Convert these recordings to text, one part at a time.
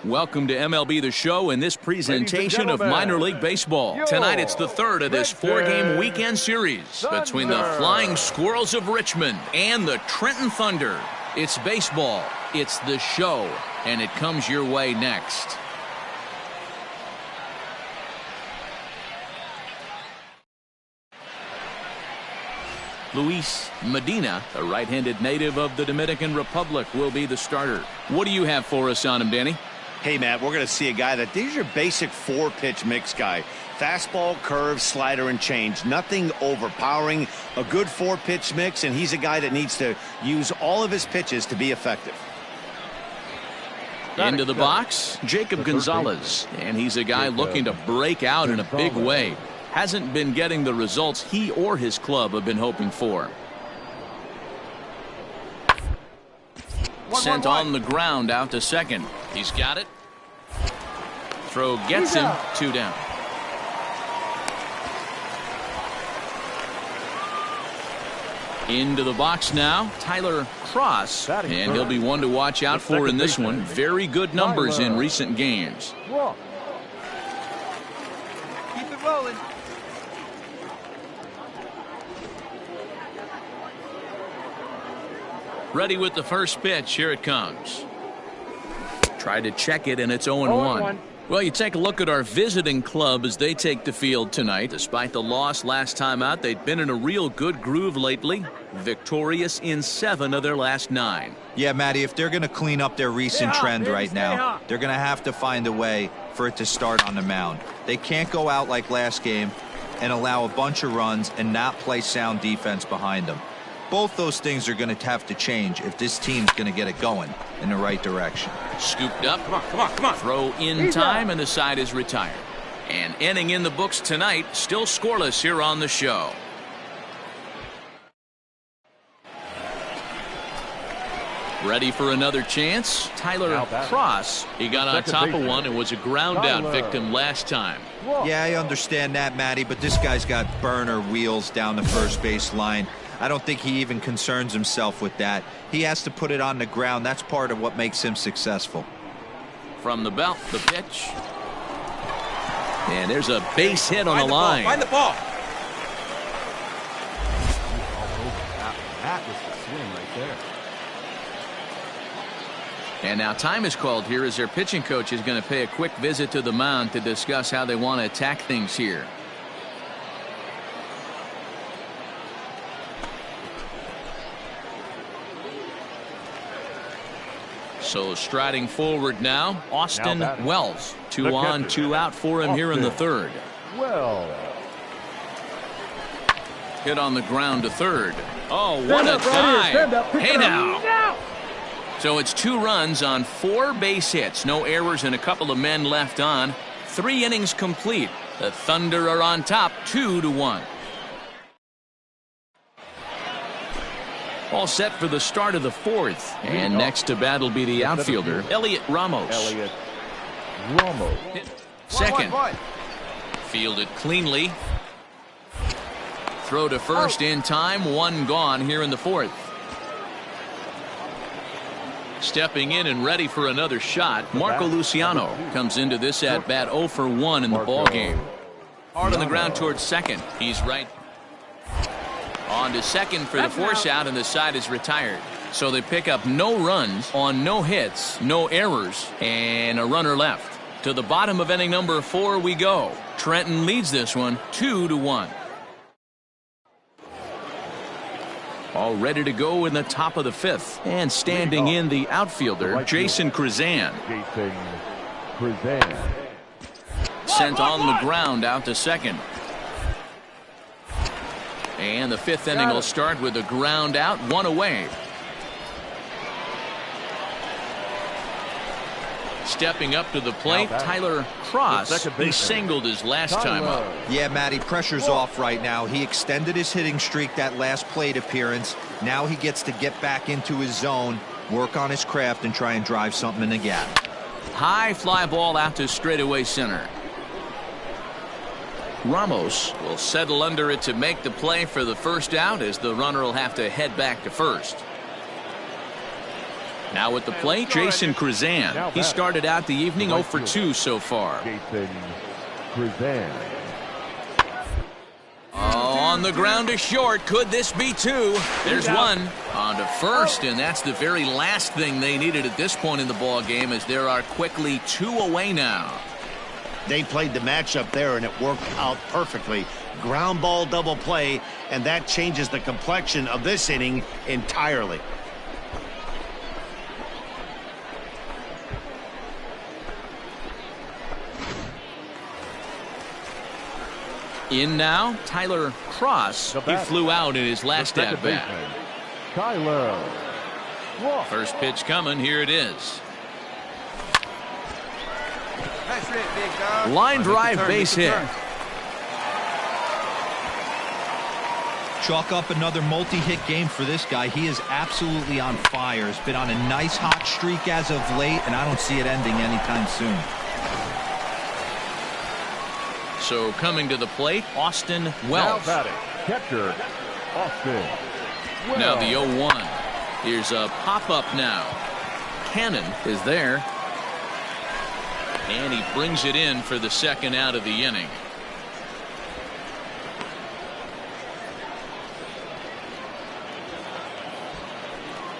Welcome to MLB The Show and this presentation of minor league baseball. Tonight it's the third of this four-game weekend series between the Flying Squirrels of Richmond and the Trenton Thunder. It's baseball, it's the show, and it comes your way next. Luis Medina, a right-handed native of the Dominican Republic, will be the starter. What do you have for us on him, Danny? Hey, Matt, we're going to see a guy he's your basic four-pitch mix guy. Fastball, curve, slider, and change. Nothing overpowering. A good four-pitch mix, and he's a guy that needs to use all of his pitches to be effective. Into the box, Jacob Gonzalez, and he's a guy looking to break out in a big way. Hasn't been getting the results he or his club have been hoping for. Sent on the ground out to second. He's got it. Throw gets him. 2 down. Into the box now, Tyler Cross, and he'll be one to watch out for in this one. Very good numbers in recent games. Keep it rolling. Ready with the first pitch. Here it comes. Tried to check it, and it's 0-1. Well, you take a look at our visiting club as they take the field tonight. Despite the loss last time out, they've been in a real good groove lately. Victorious in 7 of their last 9. Yeah, Matty, if they're going to clean up their recent trend right now, they're going to have to find a way for it to start on the mound. They can't go out like last game and allow a bunch of runs and not play sound defense behind them. Both those things are going to have to change if this team's going to get it going in the right direction. Scooped up. Come on. Throw in time, and the side is retired. And inning in the books tonight, still scoreless here on the show. Ready for another chance? Tyler Cross. He got on top of one and was a ground out victim last time. Yeah, I understand that, Matty, but this guy's got burner wheels down the first base line. I don't think he even concerns himself with that. He has to put it on the ground. That's part of what makes him successful. From the belt, the pitch. And there's a base hit on the line. Find the ball. That was the swing right there. And now time is called here as their pitching coach is going to pay a quick visit to the mound to discuss how they want to attack things here. So striding forward now, Austin Wells. 2 on, 2 out for him here in the third. Well, hit on the ground to third. Oh, what a dive. Hey now. So it's 2 runs on 4 base hits. No errors and a couple of men left on. 3 innings complete. The Thunder are on top 2-1. All set for the start of the 4th. And next to bat will be the outfielder, Elliot Ramos. Second. Fielded cleanly. Throw to first in time. 1 gone here in the 4th. Stepping in and ready for another shot, Marco Luciano comes into this at-bat 0 for 1 in the ball game. Hard on the ground towards second. He's right. On to second for the force out, and the side is retired. So they pick up no runs on no hits, no errors, and a runner left. To the bottom of inning number 4 we go. Trenton leads this one 2-1. All ready to go in the top of the 5th. And standing in the outfielder, Jason Krizan. Sent on the ground out to second. And the 5th inning will start with a ground out, 1 away. Stepping up to the plate, Tyler Cross. He singled his last time up. Yeah, Matty, pressure's off right now. He extended his hitting streak that last plate appearance. Now he gets to get back into his zone, work on his craft, and try and drive something in the gap. High fly ball out to straightaway center. Ramos will settle under it to make the play for the first out, as the runner will have to head back to first. Now at the plate, Jason Krizan. He started out the evening 0 for 2 so far. On the ground to short. Could this be 2? There's 1. On to first, and that's the very last thing they needed at this point in the ball game, as there are quickly 2 away now. They played the matchup there, and it worked out perfectly. Ground ball double play, and that changes the complexion of this inning entirely. In now, Tyler Cross. He flew out in his last at-bat. First pitch coming. Here it is. Line drive, base hit. Chalk up another multi-hit game for this guy. He is absolutely on fire. He's been on a nice hot streak as of late, and I don't see it ending anytime soon. So coming to the plate, Austin Wells. Catcher, Austin Wells. Now the 0-1. Here's a pop-up now. Cannon is there. And he brings it in for the second out of the inning.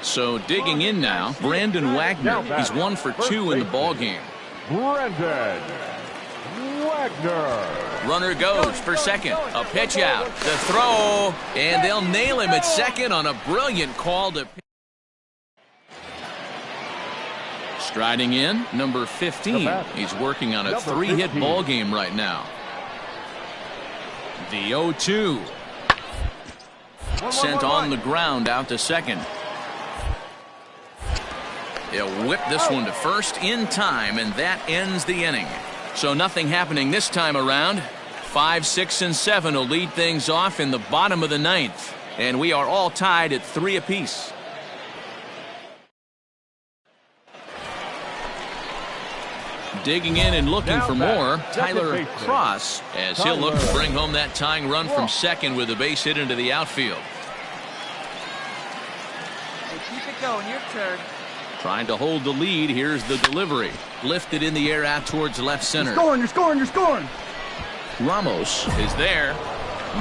So digging in now, Brandon Wagner. He's 1 for 2 in the ball game. Brandon Wagner. Runner goes for second. A pitch out. The throw. And they'll nail him at second on a brilliant call to. Striding in, number 15. He's working on a 3-hit ball game right now. The 0-2. Sent on the ground out to second. He'll whip this one to first in time, and that ends the inning. So nothing happening this time around. 5, 6, and 7 will lead things off in the bottom of the 9th. And we are all tied at 3 apiece. Digging in and looking for more, Tyler Cross, as he'll look to bring home that tying run from second with a base hit into the outfield. Hey, keep it going. Your turn. Trying to hold the lead. Here's the delivery. Lifted in the air out towards left center. You're scoring. Ramos is there.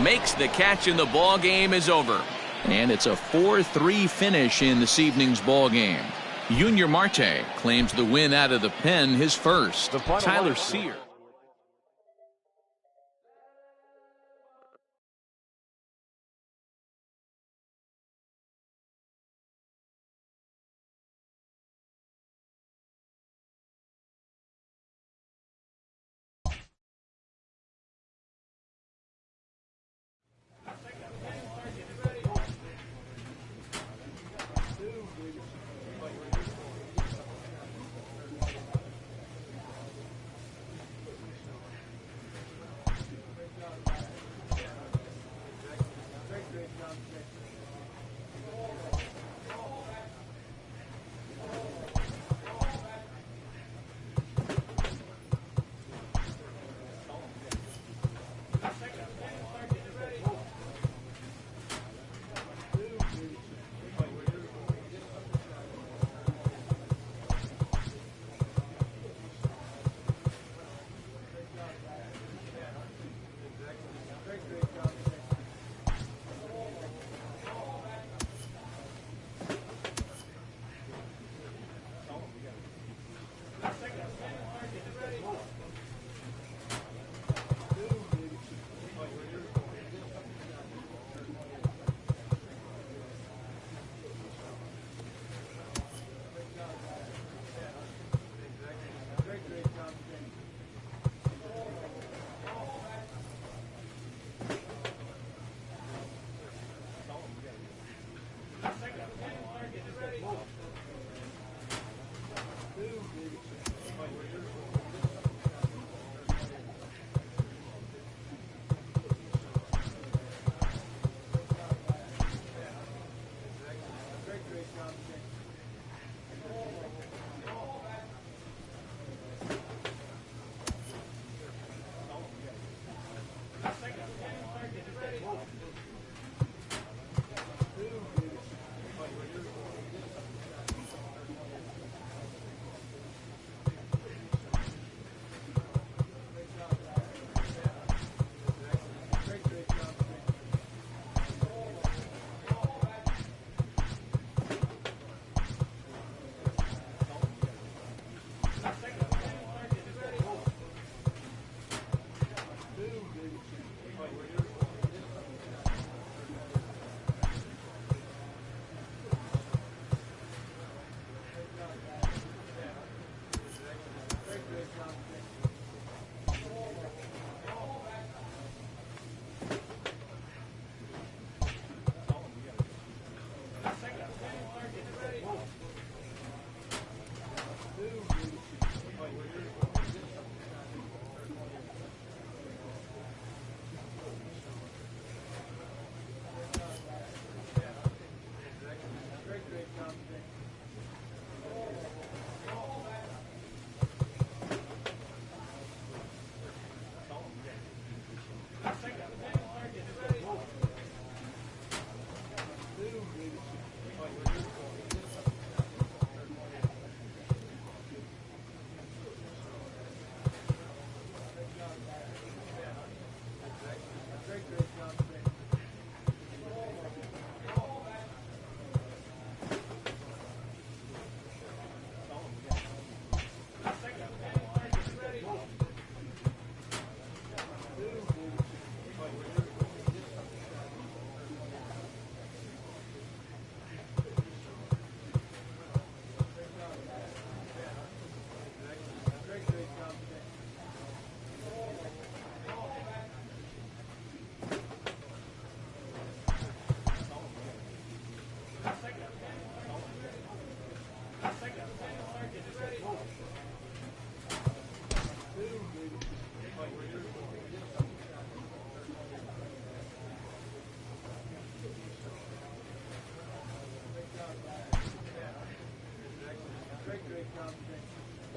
Makes the catch, and the ball game is over. And it's a 4-3 finish in this evening's ball game. Junior Marte claims the win out of the pen, his first. Tyler Sear.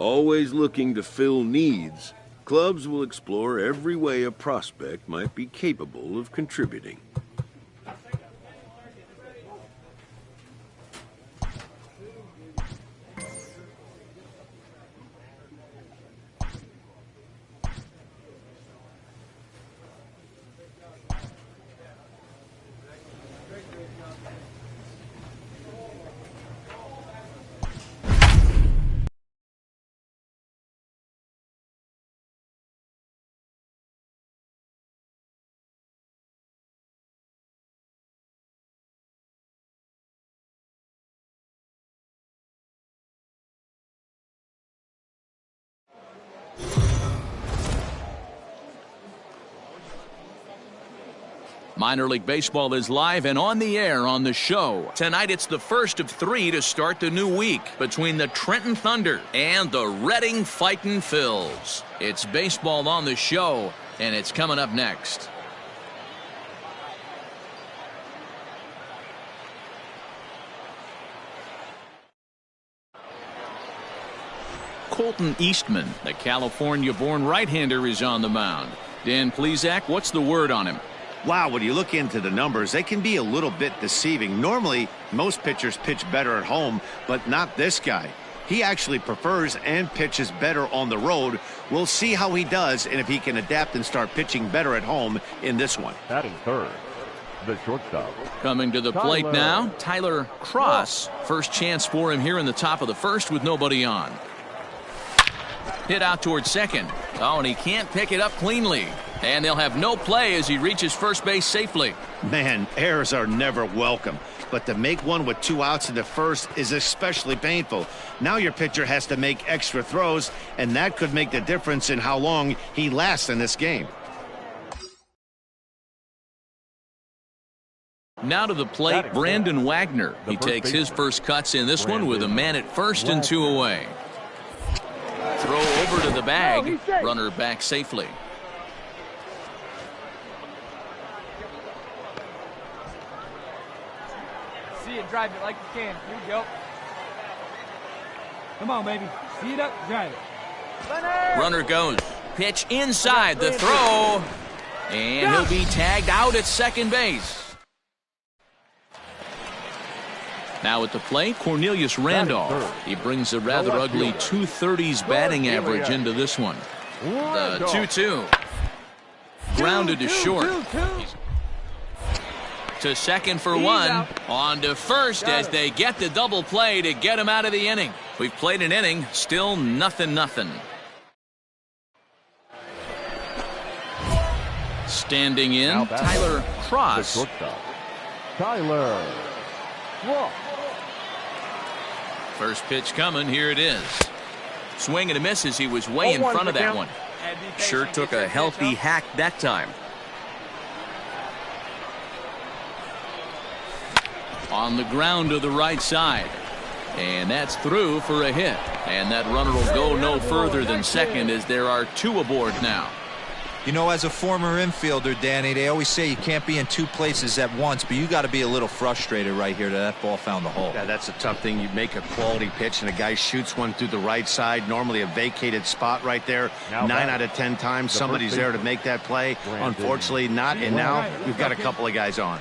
Always looking to fill needs, clubs will explore every way a prospect might be capable of contributing. Minor League Baseball is live and on the air on the show. Tonight it's the first of 3 to start the new week between the Trenton Thunder and the Reading Fightin' Phils. It's baseball on the show, and it's coming up next. Colton Eastman, the California-born right-hander, is on the mound. Dan Plesac, what's the word on him? Wow, when you look into the numbers, they can be a little bit deceiving. Normally, most pitchers pitch better at home, but not this guy. He actually prefers and pitches better on the road. We'll see how he does and if he can adapt and start pitching better at home in this one. Batting third, the shortstop. Coming to the plate now, Tyler Cross. First chance for him here in the top of the first with nobody on. Hit out towards second. Oh, and he can't pick it up cleanly. And they'll have no play as he reaches first base safely. Man, errors are never welcome. But to make one with 2 outs in the first is especially painful. Now your pitcher has to make extra throws, and that could make the difference in how long he lasts in this game. Now to the plate, Brandon Wagner. He takes his first cuts in this one with a man at first and 2 away. Throw over to the bag. Runner back safely. See it, drive it like you can. Here you go. Come on, baby. See it up, drive it. Runner goes. Pitch inside the throw. And he'll be tagged out at second base. Now at the plate, Cornelius Randolph. He brings a rather ugly 230s batting average into this one. The 2-2. Grounded to short. To second for one. On to first as they get the double play to get him out of the inning. We've played an inning, still nothing. Standing in, Tyler Cross. Tyler Cross. First pitch coming, here it is. Swing and a miss as he was way in front of that one. Sure took a healthy hack that time. On the ground to the right side. And that's through for a hit. And that runner will go no further than second as there are 2 aboard now. You know, as a former infielder, Danny, they always say you can't be in 2 places at once, but you got to be a little frustrated right here that ball found the hole. Yeah, that's a tough thing. You make a quality pitch and a guy shoots one through the right side, normally a vacated spot right there. 9 out of 10 times somebody's there to make that play. Unfortunately not, and now we've got a couple of guys on.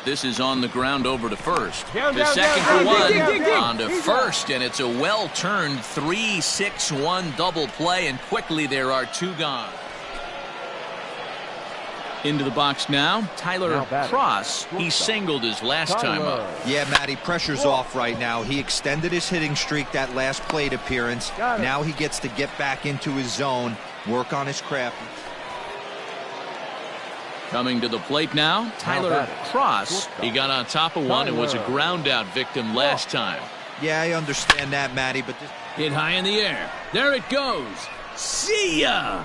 This is on the ground over to first. To second for one. On to first, and it's a well-turned 3-6-1 double play, and quickly there are 2 gone. Into the box now, Tyler Cross. He singled his last time up. Yeah, Matty, pressure's off right now. He extended his hitting streak that last plate appearance. Now he gets to get back into his zone, work on his craft. Coming to the plate now, Tyler Cross. He got on top of one and was a ground out victim last time. Yeah, I understand that, Matty, but this... Hit high in the air. There it goes. See ya!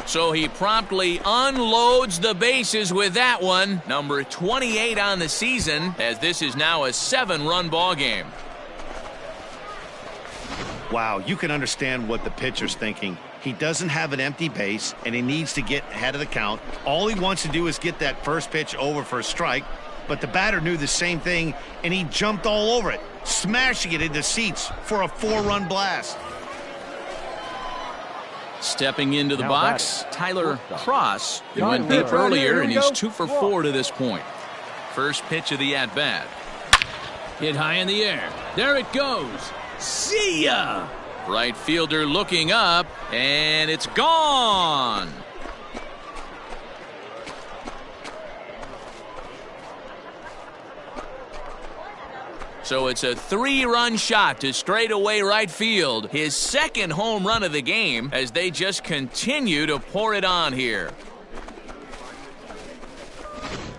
So he promptly unloads the bases with that one. Number 28 on the season, as this is now a 7-run ball game. Wow, you can understand what the pitcher's thinking. He doesn't have an empty base, and he needs to get ahead of the count. All he wants to do is get that first pitch over for a strike, but the batter knew the same thing, and he jumped all over it, smashing it into seats for a 4-run blast. Stepping into the box, Tyler Cross. He went deep earlier, and he's 2 for 4 to this point. First pitch of the at-bat. Hit high in the air. There it goes. See ya! Right fielder looking up, and it's gone. So it's a 3-run shot to straightaway right field. His second home run of the game as they just continue to pour it on here.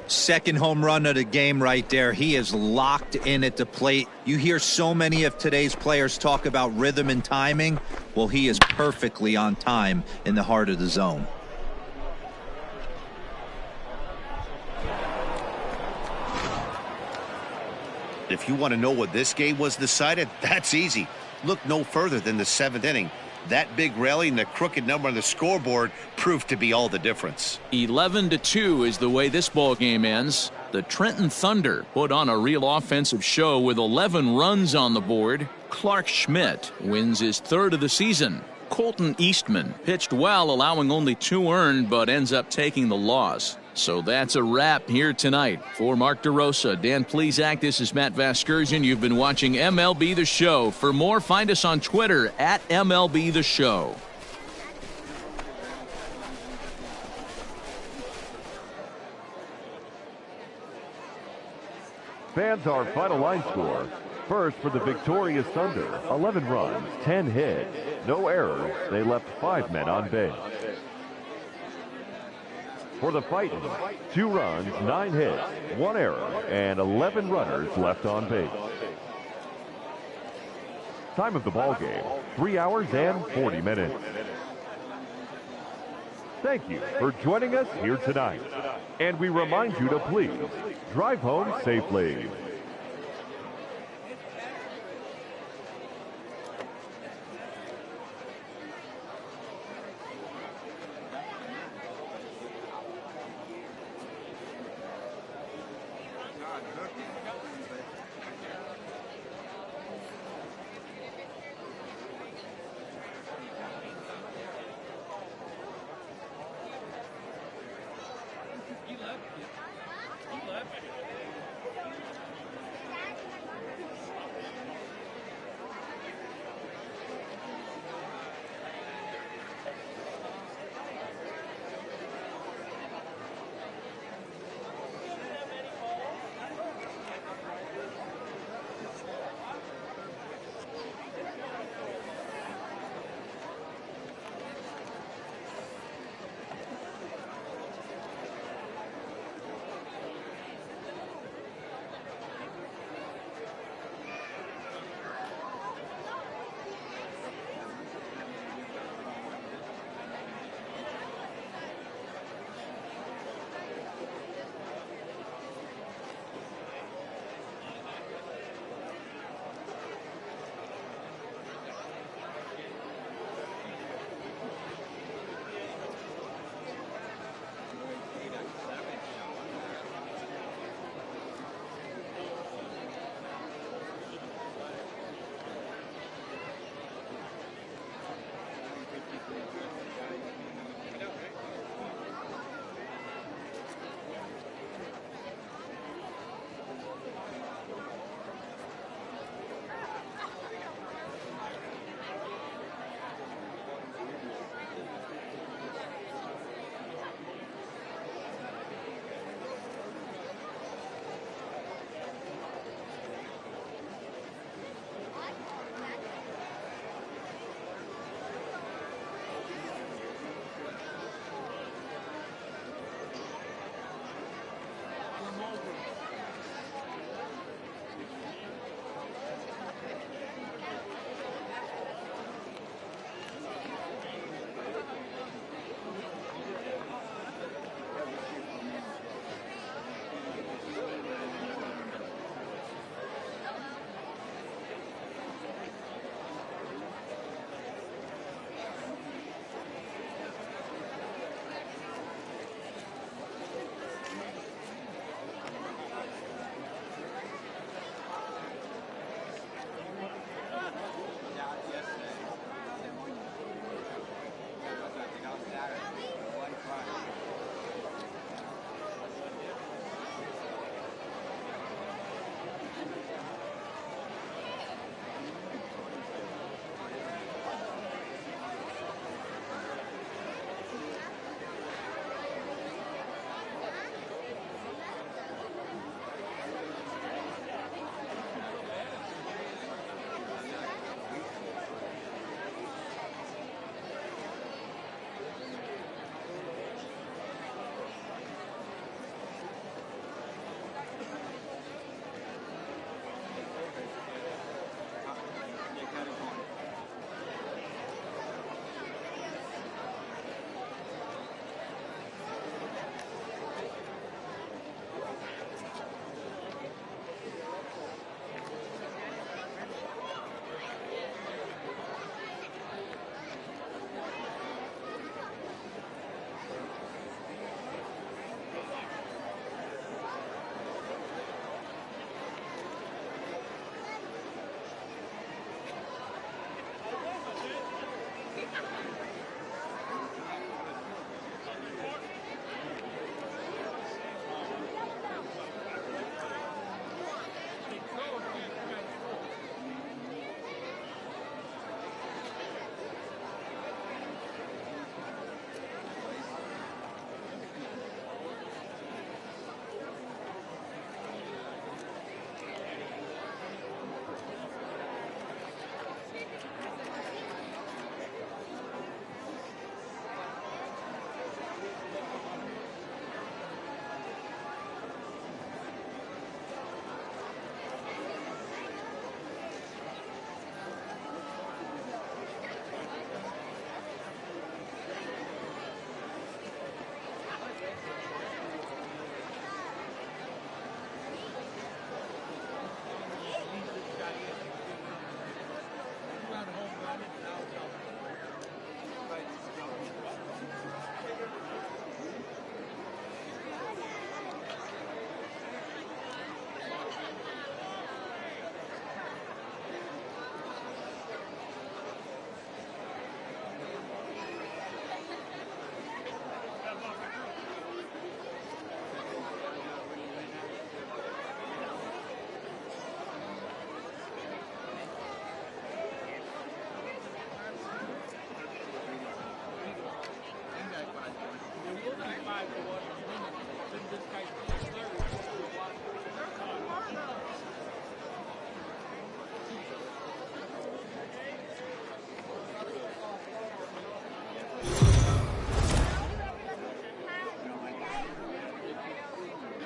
Second home run of the game right there. He is locked in at the plate. You hear so many of today's players talk about rhythm and timing. Well, he is perfectly on time in the heart of the zone. If you want to know what this game was decided, that's easy. Look no further than the 7th inning. That big rally and the crooked number on the scoreboard proved to be all the difference. 11-2 is the way this ball game ends. The Trenton Thunder put on a real offensive show with 11 runs on the board. Clark Schmidt wins his 3rd of the season. Colton Eastman pitched well, allowing only 2 earned, but ends up taking the loss. So that's a wrap here tonight. For Mark DeRosa, Dan Plesac, this is Matt Vasgersian. You've been watching MLB The Show. For more, find us on Twitter at MLB The Show. Fans, our final line score. First for the victorious Thunder, 11 runs, 10 hits, no errors. They left 5 men on base. For the Titans, 2 runs, 9 hits, 1 error, and 11 runners left on base. Time of the ball game, 3 hours and 40 minutes. Thank you for joining us here tonight. And we remind you to please drive home safely.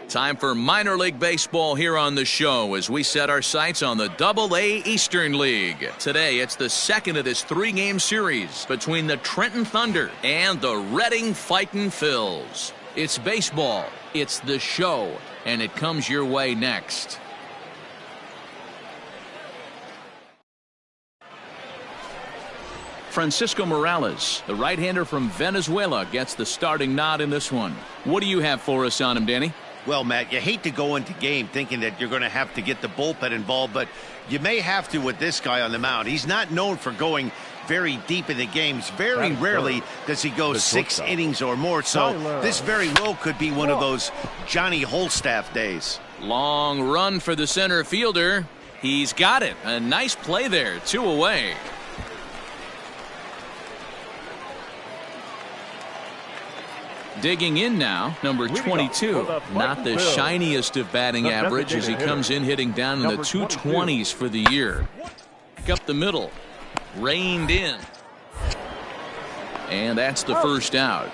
Time for minor league baseball here on the show as we set our sights on the Double-A Eastern League. Today, it's the second of this three-game series between the Trenton Thunder and the Reading Fightin' Phils. It's baseball, it's the show, and it comes your way next. Francisco Morales, the right-hander from Venezuela, gets the starting nod in this one. What do you have for us on him, Danny? Well, Matt, you hate to go into game thinking that you're going to have to get the bullpen involved, but you may have to with this guy on the mound. He's not known for going very deep into games. Very rarely does he go 6 innings or more, so this very well could be one of those Johnny Holstaff days. Long run for the center fielder. He's got it. A nice play there. 2 away. Digging in now, number 22. Not the shiniest of batting average as he comes in hitting down in the 220s for the year. Up the middle. Reined in. And that's the first out.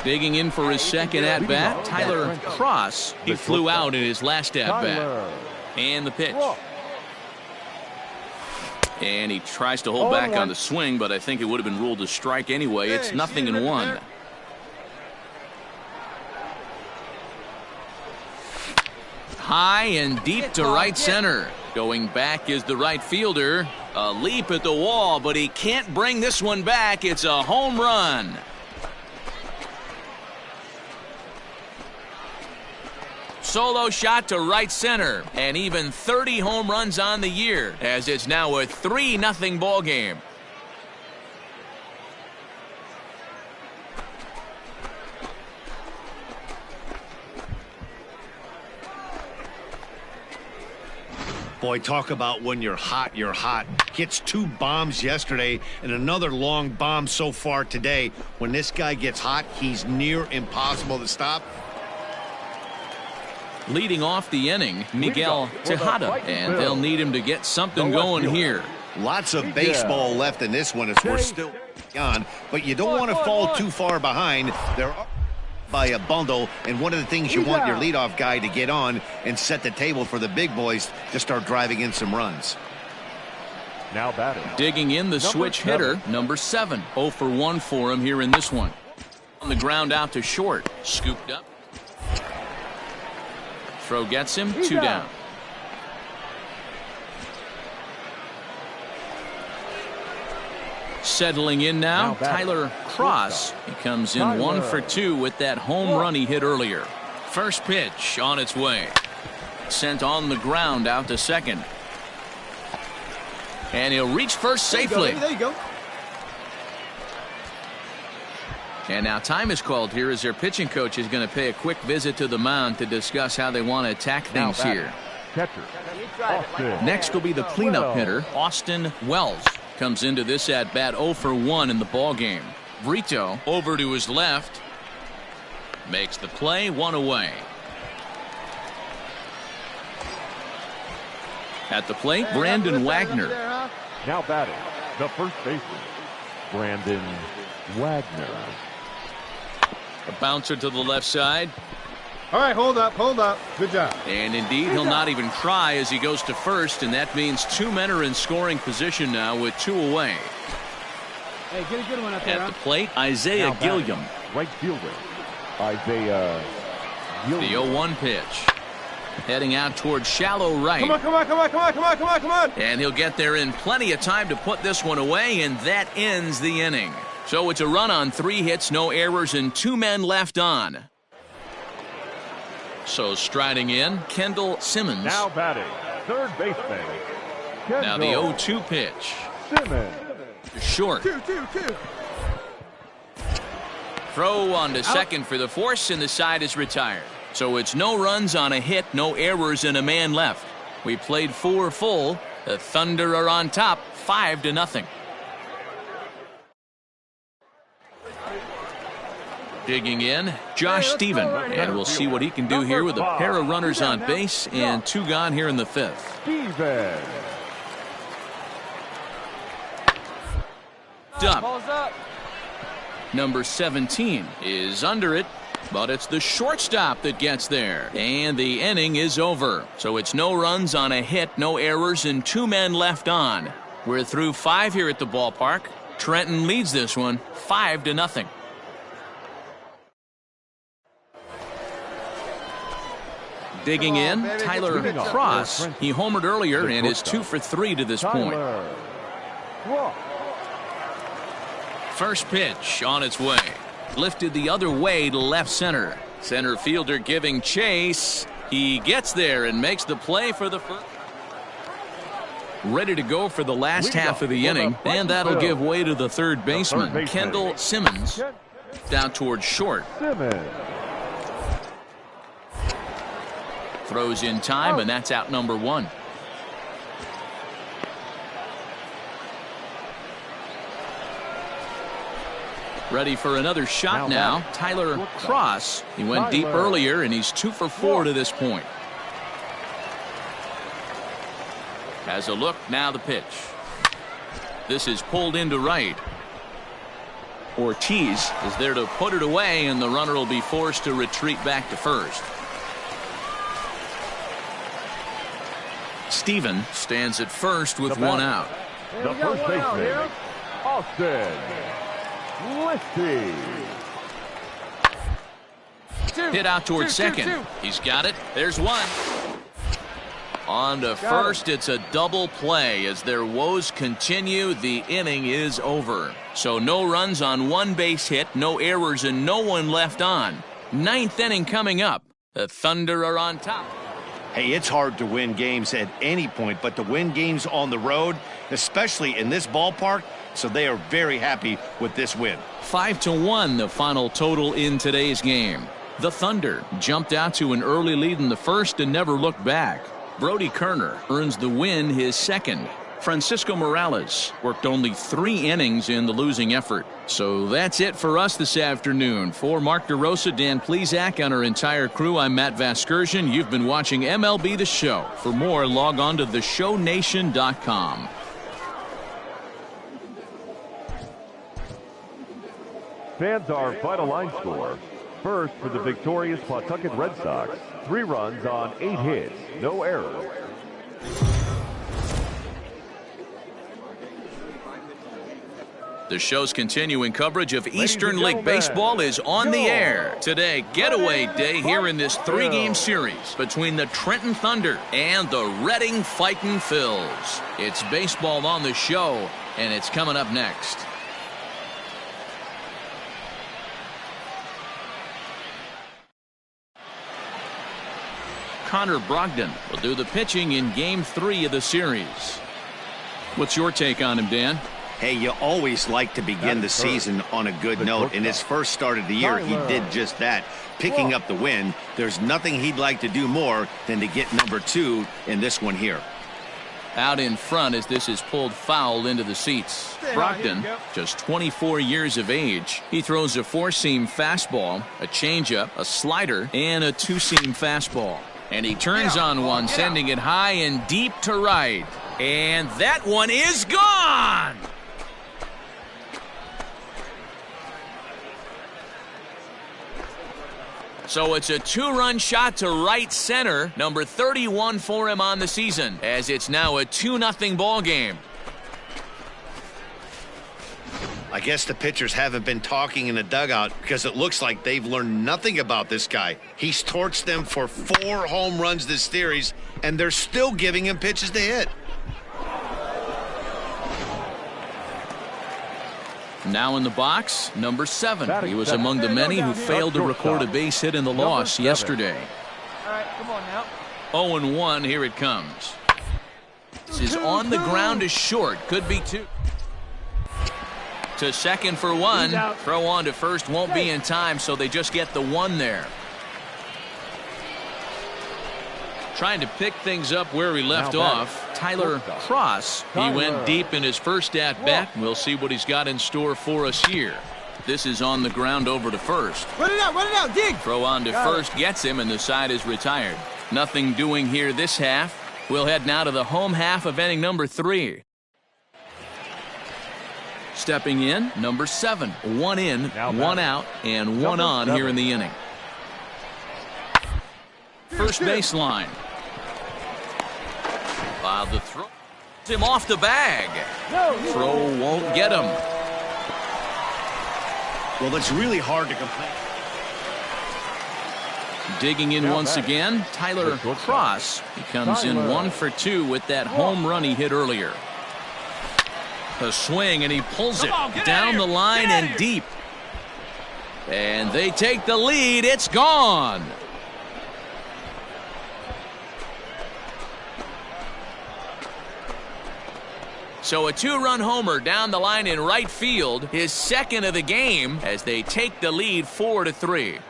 Digging in for his second at-bat, Tyler Cross. He flew out in his last at-bat. And the pitch. And he tries to hold back on the swing, but I think it would have been ruled a strike anyway. It's 0-1. High and deep to right center. Going back is the right fielder. A leap at the wall, but he can't bring this one back. It's a home run. Solo shot to right center, and even 30 home runs on the year, as it's now a 3-0 ball game. Boy, talk about when you're hot, you're hot. Hits 2 bombs yesterday and another long bomb so far today. When this guy gets hot, he's near impossible to stop. Leading off the inning, Miguel Tejada, and they'll need him to get something going here. Lots of baseball left in this one as we're still on, but you don't want to fall too far behind. They're up by a bundle, and one of the things you want your leadoff guy to get on and set the table for the big boys to start driving in some runs. Now batting. Digging in the switch hitter, number 7. 0 for 1 for him here in this one. On the ground out to short. Scooped up. Throw gets him. 2 down. Settling in now, Tyler Cross. He comes in 1 for 2 with that home run he hit earlier. First pitch on its way. Sent on the ground out to second. And he'll reach first safely. There you go. And now time is called here as their pitching coach is going to pay a quick visit to the mound to discuss how they want to attack things here. Catcher. Next will be the cleanup hitter, Austin Wells. Comes into this at bat 0 for 1 in the ball game. Brito over to his left. Makes the play, 1 away. At the plate, Brandon Wagner. Now batting, the first baseman, Brandon Wagner. A bouncer to the left side. All right, hold up. Good job. And indeed, he'll not even try as he goes to first, and that means 2 men are in scoring position now with 2 away. Hey, get a good one up there. At the plate, Isaiah Gilliam. Right fielder, Isaiah Gilliam. The 0-1 pitch. Heading out towards shallow right. Come on. And he'll get there in plenty of time to put this one away, and that ends the inning. So it's a run on 3 hits, no errors, and 2 men left on. So striding in, Kendall Simmons. Now batting, third baseman, Kendall. Now the 0-2 pitch. Simmons. Short. 2-2-2. Throw on to second for the force, and the side is retired. So it's no runs on a hit, no errors, and a man left. We played 4 full. The Thunder are on top, 5-0. Digging in, Josh Stephen, and we'll see what he can do here with a pair of runners on base and 2 gone here in the 5th. Stephen. looked up. Ball's up. Number 17 is under it, but it's the shortstop that gets there. And the inning is over. So it's no runs on a hit, no errors, and 2 men left on. We're through 5 here at the ballpark. Trenton leads this one 5-0. Digging in, Tyler Cross. He homered earlier and is 2 for 3 to this point. First pitch on its way. Lifted the other way to left center. Center fielder giving chase. He gets there and makes the play for the first. Ready to go for the last half of the inning, and that'll give way to the third baseman, Kendall Simmons, down towards short. Throws in time, and that's out number 1. Ready for another shot now. Tyler Cross. He went deep earlier, and he's 2 for 4 to this point. Has a look, now the pitch. This is pulled into right. Ortiz is there to put it away, and the runner will be forced to retreat back to first. Steven stands at first with 1 out. The first baseman, Austin Listy. Hit out towards second. He's got it. There's 1. On to first, it's a double play. As their woes continue, the inning is over. So no runs on 1 base hit, no errors, and no one left on. 9th inning coming up. The Thunder are on top. Hey, it's hard to win games at any point, but to win games on the road, especially in this ballpark, so they are very happy with this win. 5-1, the final total in today's game. The Thunder jumped out to an early lead in the first and never looked back. Brody Kerner earns the win, his second. Francisco Morales worked only 3 innings in the losing effort. So that's it for us this afternoon. For Mark DeRosa, Dan Plesac, and our entire crew, I'm Matt Vasgersian. You've been watching MLB The Show. For more, log on to theshownation.com. Fans, our final line score. First for the victorious Pawtucket Red Sox. 3 runs on 8 hits, no errors. The show's continuing coverage of Eastern League Baseball is on the air. Today, getaway day here in this 3-game series between the Trenton Thunder and the Reading Fightin' Phils. It's baseball on the show, and it's coming up next. Connor Brogdon will do the pitching in Game 3 of the series. What's your take on him, Dan? Hey, you always like to begin the season on a good note. In his first start of the year, he did just that, picking up the win. There's nothing he'd like to do more than to get number 2 in this one here. Out in front as this is pulled foul into the seats. Brogdon, just 24 years of age. He throws a 4-seam fastball, a changeup, a slider, and a 2-seam fastball. And he turns on one, sending it high and deep to right. And that one is gone! So it's a 2-run shot to right center, number 31 for him on the season, as it's now a 2-0 ball game. I guess the pitchers haven't been talking in the dugout because it looks like they've learned nothing about this guy. He's torched them for 4 home runs this series, and they're still giving him pitches to hit. Now in the box, number 7. He was among the many who failed to record a base hit in the loss yesterday. All right, come on now. 0-1, here it comes. This is on the ground is short, could be 2. To second for 1. Throw on to first won't be in time, so they just get the 1 there. Trying to pick things up where he left off. Tyler Cross. He went deep in his first at-bat. We'll see what he's got in store for us here. This is on the ground over to first. Run it out, dig! Throw on to first gets him, and the side is retired. Nothing doing here this half. We'll head now to the home half of inning number 3. Stepping in, number 7. 1 in, Now 1 out, and 1 on 7. here in the inning. First baseline. Filed the throw. Him off the bag. Throw won't get him. Well, it's really hard to complain. Digging in once again, Tyler Cross. He comes in 1 for 2 with that home run he hit earlier. A swing, and he pulls it down the line and deep. And they take the lead. It's gone. So a 2-run homer down the line in right field, his second of the game, as they take the lead 4-3.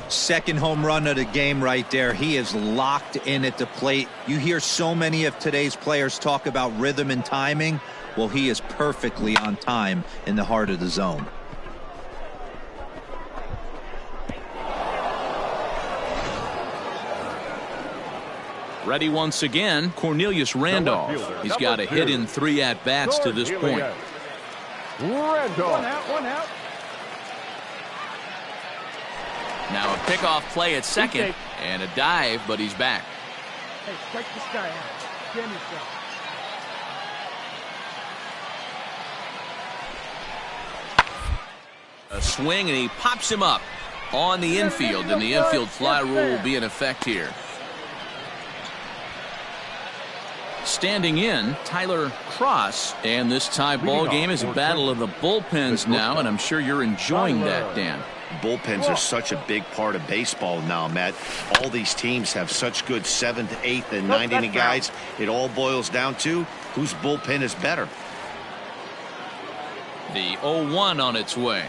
Second home run of the game right there. He is locked in at the plate. You hear so many of today's players talk about rhythm and timing. Well, he is perfectly on time in the heart of the zone. Ready once again, Cornelius Randolph. He's got a hit in 3 at-bats to this point. Randolph. 1 out, 1 out. Now a pickoff play at second and a dive, but he's back. Hey, strike this guy out. Damn yourself. A swing, and he pops him up on the infield, and the infield fly rule will be in effect here. Standing in, Tyler Cross, and this tie ball game is a battle of the bullpens now, and I'm sure you're enjoying that, Dan. Bullpens are such a big part of baseball now, Matt. All these teams have such good 7th, 8th, and 9th inning guys. It all boils down to whose bullpen is better. The 0-1 on its way.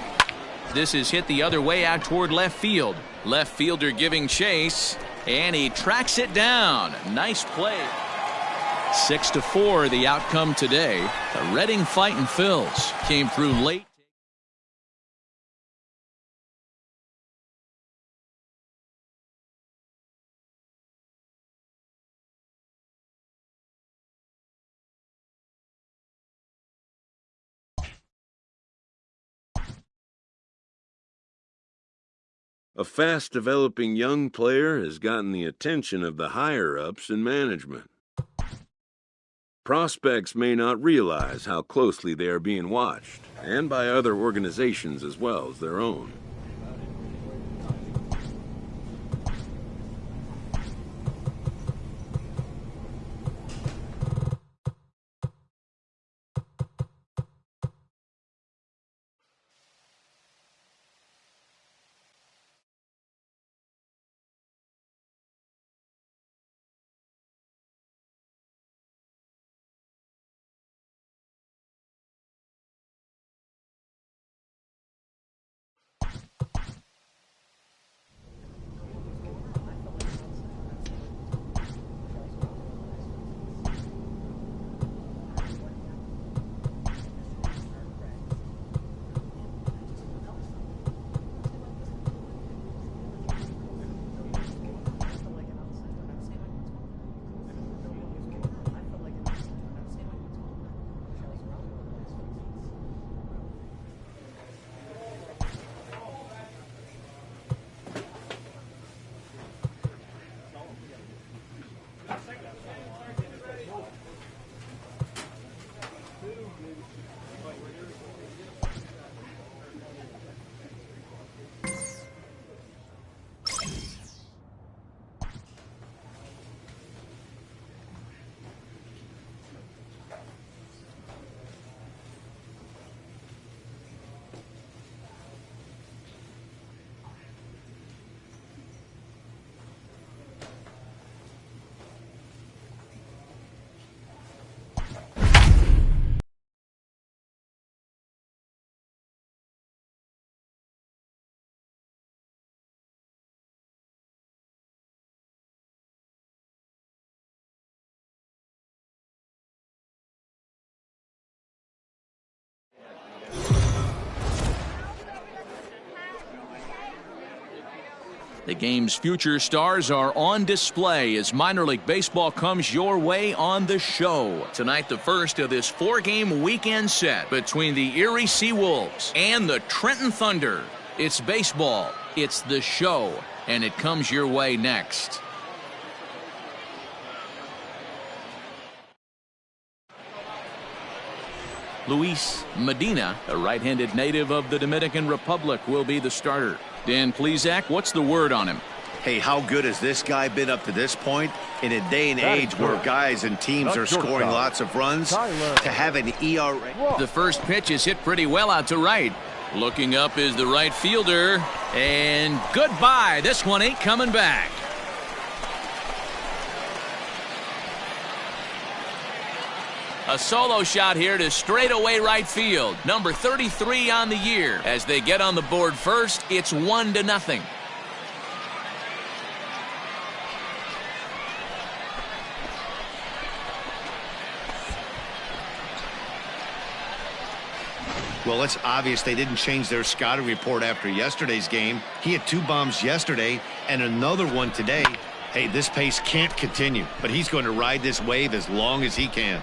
This is hit the other way out toward left field. Left fielder giving chase, and he tracks it down. Nice play. 6-4 the outcome today. The Reading Fightin' Phils came through late. A fast-developing young player has gotten the attention of the higher-ups in management. Prospects may not realize how closely they are being watched, and by other organizations as well as their own. The game's future stars are on display as minor league baseball comes your way on the show. Tonight, the first of this 4-game weekend set between the Erie Seawolves and the Trenton Thunder. It's baseball, it's the show, and it comes your way next. Luis Medina, a right-handed native of the Dominican Republic, will be the starter. Dan Plesac, what's the word on him? Hey, how good has this guy been up to this point? In a day and age where guys and teams are scoring lots of runs, to have an ERA. The first pitch is hit pretty well out to right. Looking up is the right fielder, and goodbye. This one ain't coming back. A solo shot here to straightaway right field. Number 33 on the year. As they get on the board first, it's 1-0. Well, it's obvious they didn't change their scouting report after yesterday's game. He had 2 bombs yesterday and another one today. Hey, this pace can't continue, but he's going to ride this wave as long as he can.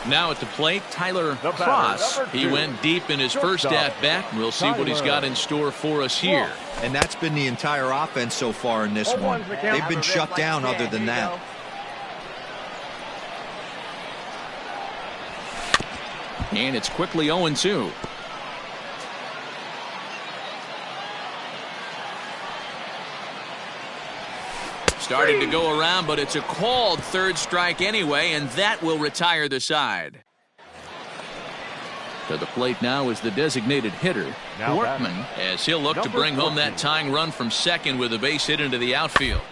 Now at the plate, Tyler Cross. He went deep in his first at-bat. We'll see what he's got in store for us here. And that's been the entire offense so far in this one. They've been shut down other than that. And it's quickly 0-2. Starting to go around, but it's a called third strike anyway, and that will retire the side. To the plate now is the designated hitter, Workman, as he'll look to bring home that tying run from second with a base hit into the outfield.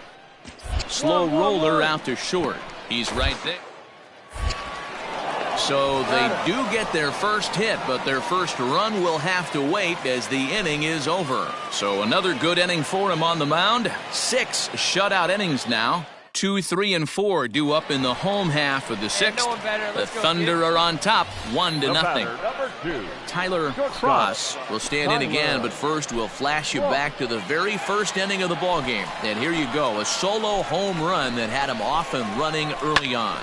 Slow roller out to short. He's right there. So they do get their first hit, but their first run will have to wait as the inning is over. So another good inning for him on the mound. 6 shutout innings now. 2, 3, and 4 due up in the home half of the 6th. The Thunder are on top, 1-0. Tyler Cross will stand in again, but first we'll flash you back to the very first inning of the ballgame. And here you go, a solo home run that had him off and running early on.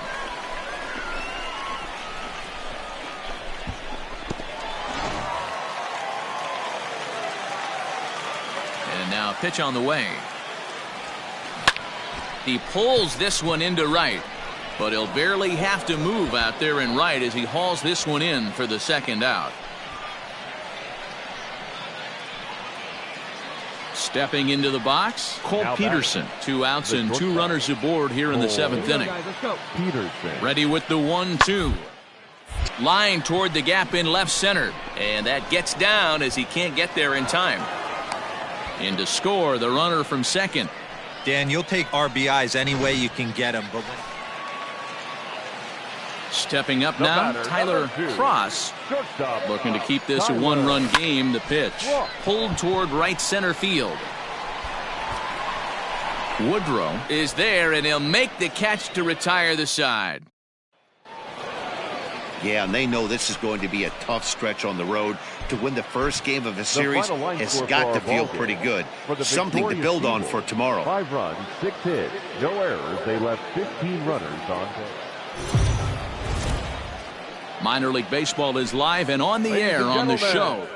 Now pitch on the way. He pulls this one into right, but he'll barely have to move out there in right as he hauls this one in for the second out. Stepping into the box, Cole Peterson. 2 outs and 2 runners aboard here in the 7th inning. Ready with the 1-2. Line toward the gap in left center, and that gets down as he can't get there in time. In to score, the runner from second. Dan, you'll take RBIs any way you can get them. But stepping up now, Tyler Cross. Looking to keep this a 1-run game. The pitch pulled toward right center field. Woodrow is there, and he'll make the catch to retire the side. Yeah, and they know this is going to be a tough stretch on the road. To win the first game of a series has got to feel pretty good. Something to build on for tomorrow. 5 runs, 6 hits, no errors. They left 15 runners on base. Minor League Baseball is live and on the air on the show.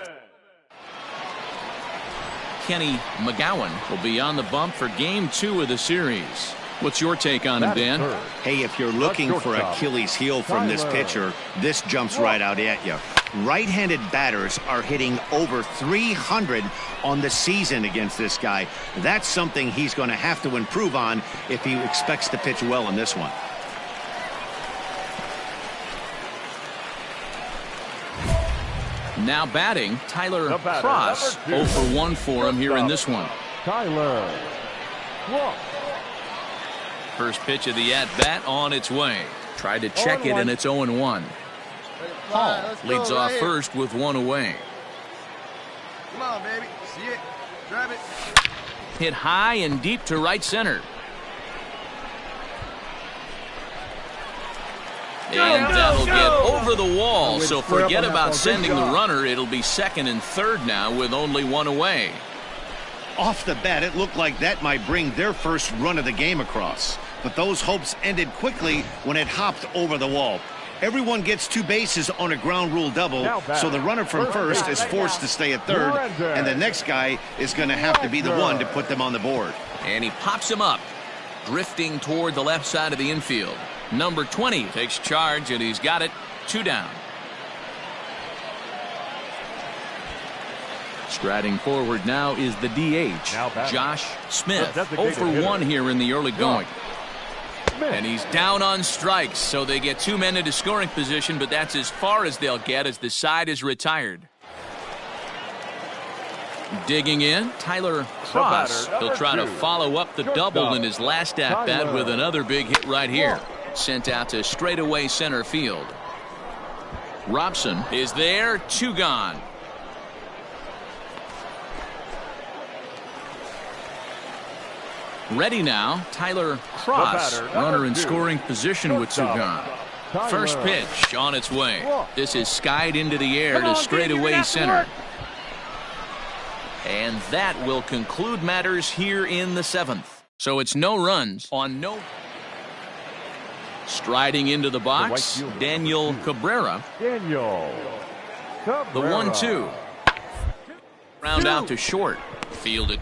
Kenny McGowan will be on the bump for Game 2 of the series. What's your take on him, Dan? Hey, if you're looking for Achilles heel from this pitcher, this jumps right out at you. Right-handed batters are hitting over 300 on the season against this guy. That's something he's going to have to improve on if he expects to pitch well in this one. Now batting, Tyler Cross. 0 for 1 for him here in this one. Tyler. First pitch of the at-bat on its way. Tried to check it, and it's 0-1. Hall leads off first with 1 away. Come on, baby. See it. Grab it. Hit high and deep to right center. And that'll get over the wall, so forget about sending the runner. It'll be 2nd and 3rd now with only 1 away. Off the bat, it looked like that might bring their first run of the game across. But those hopes ended quickly when it hopped over the wall. Everyone gets 2 bases on a ground rule double, so the runner from first is forced to stay at third, and the next guy is going to have to be the one to put them on the board. And he pops him up, drifting toward the left side of the infield. Number 20 takes charge, and he's got it. 2 down. Striding forward now is the DH, Josh Smith. 0 for 1 here in the early going. And he's down on strikes, so they get 2 men into scoring position, but that's as far as they'll get as the side is retired. Digging in, Tyler Cross. He'll try to follow up the double in his last at-bat with another big hit right here. Sent out to straightaway center field. Robson is there, 2 gone. Ready now, Tyler Cross, runner in scoring position with 2 gone. First pitch on its way. This is skied into the air to straightaway center. And that will conclude matters here in the 7th. So it's no runs on no. Striding into the box, Daniel Cabrera. The 1-2. Round out to short. Fielded.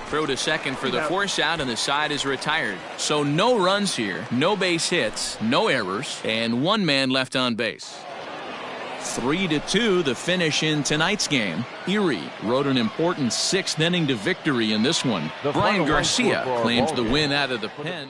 Throw to second for the force out, and the side is retired. So no runs here, no base hits, no errors, and 1 man left on base. 3-2 the finish in tonight's game. Erie rode an important 6th inning to victory in this one. Brian Garcia claims the win out of the pen.